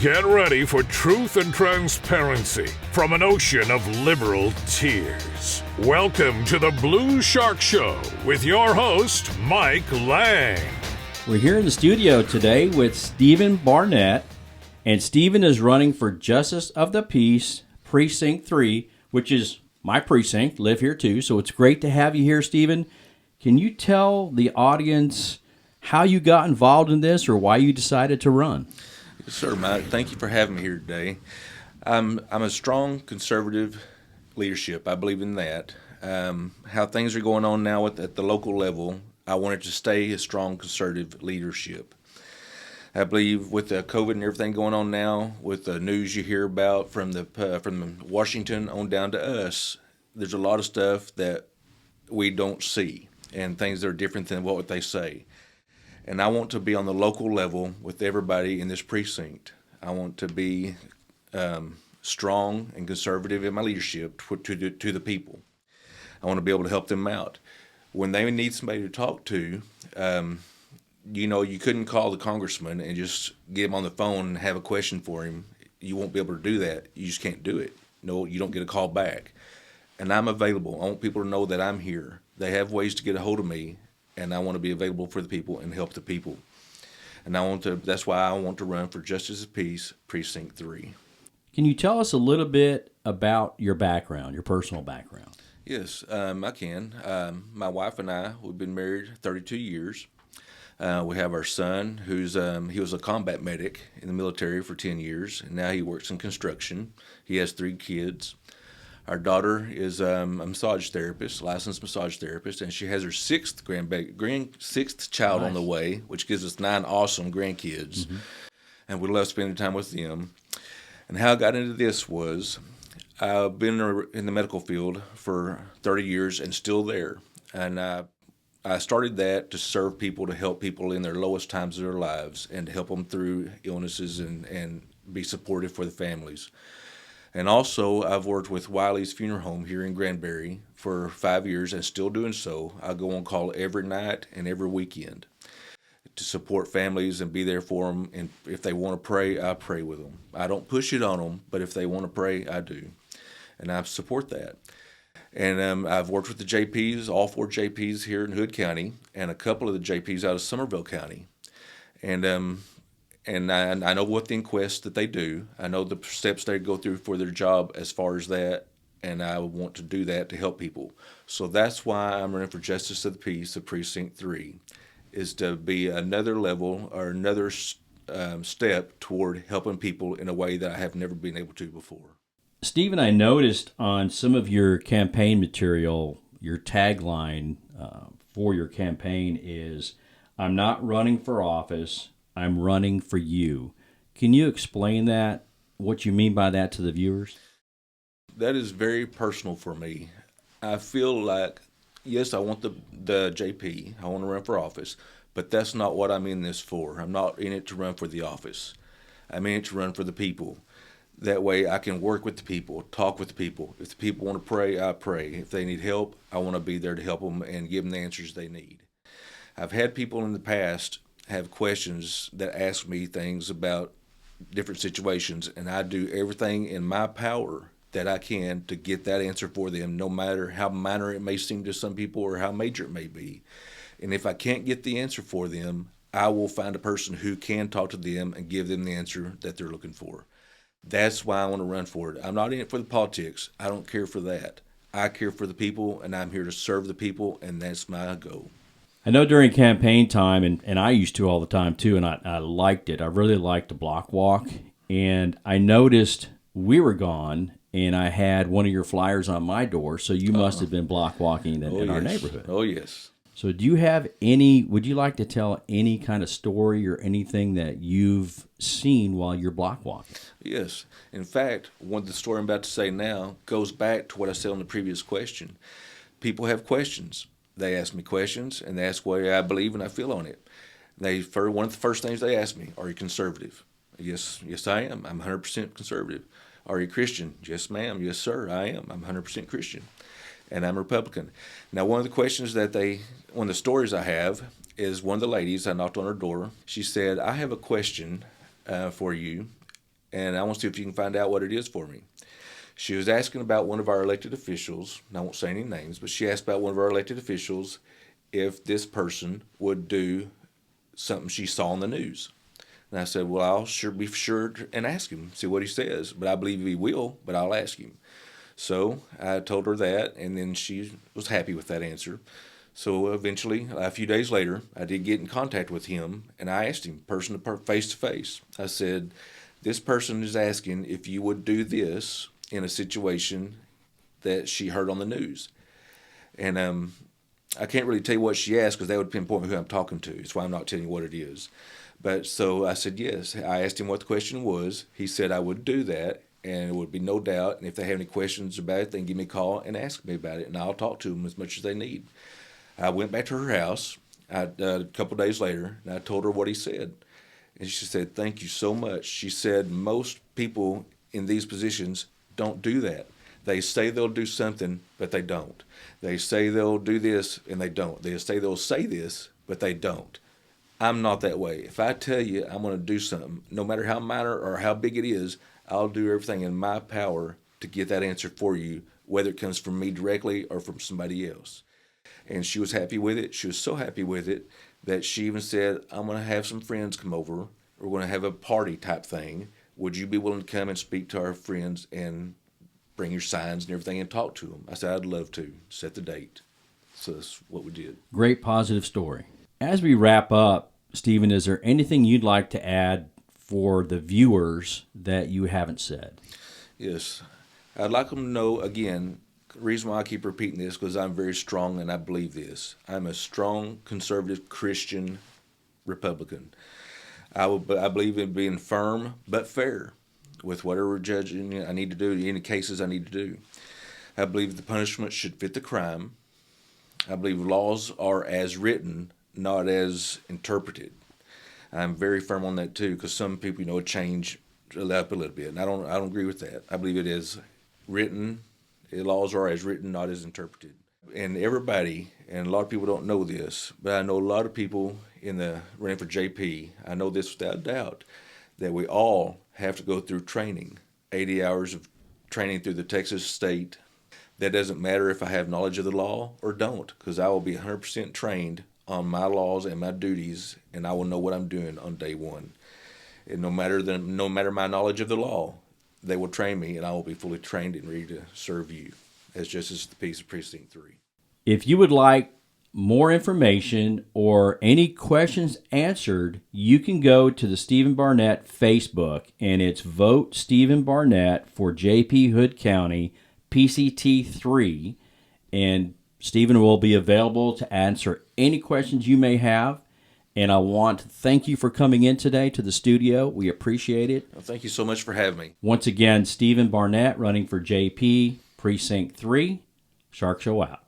Get ready for truth and transparency from an ocean of liberal tears. Welcome to the Blue Shark Show with your host, Mike Lang. We're here in the studio today with Stephen Barnett, and Stephen is running for Justice of the Peace, Precinct 3, which is my precinct, live here too, so it's great to have you here, Stephen. Can you tell the audience how you got involved in this or why you decided to run? Yes, sir, Mike. Thank you for having me here today. I'm a strong conservative leadership. I believe in that. How things are going on now at the local level, I wanted to stay a strong conservative leadership. I believe with the COVID and everything going on now, with the news you hear about from Washington on down to us, there's a lot of stuff that we don't see and things that are different than what they say. And I want to be on the local level with everybody in this precinct. I want to be strong and conservative in my leadership to the people. I want to be able to help them out. When they need somebody to talk to, you couldn't call the congressman and just get him on the phone and have a question for him. You won't be able to do that. You just can't do it. No, you don't get a call back. And I'm available. I want people to know that I'm here. They have ways to get a hold of me. And I want to be available for the people and help the people. And that's why I want to run for Justice of Peace, Precinct 3. Can you tell us a little bit about your background, your personal background? Yes, I can. My wife and I, we've been married 32 years. We have our son, he was a combat medic in the military for 10 years, and now he works in construction. He has 3 kids. Our daughter is a massage therapist, licensed massage therapist, and she has her 6th child Nice. on the way, which gives us 9 awesome grandkids. Mm-hmm. And we love spending time with them. And how I got into this was I've been in the medical field for 30 years and still there. And I started that to serve people, to help people in their lowest times of their lives and to help them through illnesses and be supportive for the families. And also, I've worked with Wiley's Funeral Home here in Granbury for 5 years and still doing so. I go on call every night and every weekend to support families and be there for them. And if they want to pray, I pray with them. I don't push it on them, but if they want to pray, I do. And I support that. And I've worked with the JPs, all 4 JPs here in Hood County, and a couple of the JPs out of Somerville County. And I know what the inquests that they do. I know the steps they go through for their job as far as that, and I want to do that to help people. So that's why I'm running for Justice of the Peace of Precinct 3, is to be another level or another step toward helping people in a way that I have never been able to before. Stephen, I noticed on some of your campaign material, your tagline for your campaign is, "I'm not running for office, I'm running for you." Can you explain that, what you mean by that to the viewers? That is very personal for me. I feel like, yes, I want the JP, I want to run for office, but that's not what I'm in this for. I'm not in it to run for the office. I'm in it to run for the people. That way I can work with the people, talk with the people. If the people want to pray, I pray. If they need help, I want to be there to help them and give them the answers they need. I've had people in the past have questions that ask me things about different situations, and I do everything in my power that I can to get that answer for them, no matter how minor it may seem to some people or how major it may be. And if I can't get the answer for them, I will find a person who can talk to them and give them the answer that they're looking for. That's why I want to run for it. I'm not in it for the politics. I don't care for that. I care for the people, and I'm here to serve the people, and that's my goal. I know during campaign time, and I used to all the time too, and I liked it. I really liked the block walk. And I noticed we were gone, and I had one of your flyers on my door, so you must have been block walking in our neighborhood. Oh, yes. So would you like to tell any kind of story or anything that you've seen while you're block walking? Yes. In fact, the story I'm about to say now goes back to what I said on the previous question. People have questions. They ask me questions, and they ask what I believe and I feel on it. One of the first things they ask me, "Are you conservative?" Yes, I am. I'm 100% conservative. "Are you Christian?" "Yes, ma'am." "Yes, sir, I am. I'm 100% Christian." And I'm Republican. Now, one of the questions one of the stories I have is one of the ladies, I knocked on her door. She said, "I have a question for you. and I want to see if you can find out what it is for me. She was asking about one of our elected officials, and I won't say any names, but she asked about one of our elected officials if this person would do something she saw on the news. And I said, well, I'll be sure and ask him, see what he says. But I believe he will, but I'll ask him. So I told her that, and then she was happy with that answer. So eventually, a few days later, I did get in contact with him, and I asked him face to face. I said, this person is asking if you would do this in a situation that she heard on the news. And I can't really tell you what she asked because that would pinpoint who I'm talking to. That's why I'm not telling you what it is. But so I said yes. I asked him what the question was. He said I would do that, and it would be no doubt. And if they have any questions about it, they can give me a call and ask me about it, and I'll talk to them as much as they need. I went back to her house a couple of days later, and I told her what he said. And she said, thank you so much. She said most people in these positions don't do that. They say they'll do something, but they don't. They say they'll do this, and they don't. They say they'll say this, but they don't. I'm not that way. If I tell you I'm going to do something, no matter how minor or how big it is, I'll do everything in my power to get that answer for you, whether it comes from me directly or from somebody else. And she was happy with it. She was so happy with it that she even said, I'm going to have some friends come over. We're going to have a party type thing. Would you be willing to come and speak to our friends and bring your signs and everything and talk to them? I said, I'd love to. Set the date. So that's what we did. Great positive story. As we wrap up, Stephen, is there anything you'd like to add for the viewers that you haven't said? Yes. I'd like them to know, again, the reason why I keep repeating this because I'm very strong and I believe this. I'm a strong, conservative, Christian Republican. I believe in being firm but fair with whatever judging I need to do, any cases I need to do. I believe the punishment should fit the crime. I believe laws are as written, not as interpreted. I'm very firm on that too, because some people, change up a little bit, and I don't agree with that. I believe it is written. Laws are as written, not as interpreted. And everybody, and a lot of people don't know this, but I know a lot of people in the running for JP. I know this without doubt, that we all have to go through training, 80 hours of training through the Texas state. That doesn't matter if I have knowledge of the law or don't, because I will be 100% trained on my laws and my duties, and I will know what I'm doing on day one. And no matter my knowledge of the law, they will train me, and I will be fully trained and ready to serve you as Justice of the Peace of Precinct 3. If you would like more information or any questions answered, you can go to the Stephen Barnett Facebook, and it's Vote Stephen Barnett for JP Hood County PCT 3, and Stephen will be available to answer any questions you may have. And I want to thank you for coming in today to the studio. We appreciate it. Well, thank you so much for having me. Once again, Stephen Barnett running for JP Precinct 3. Shark Show out.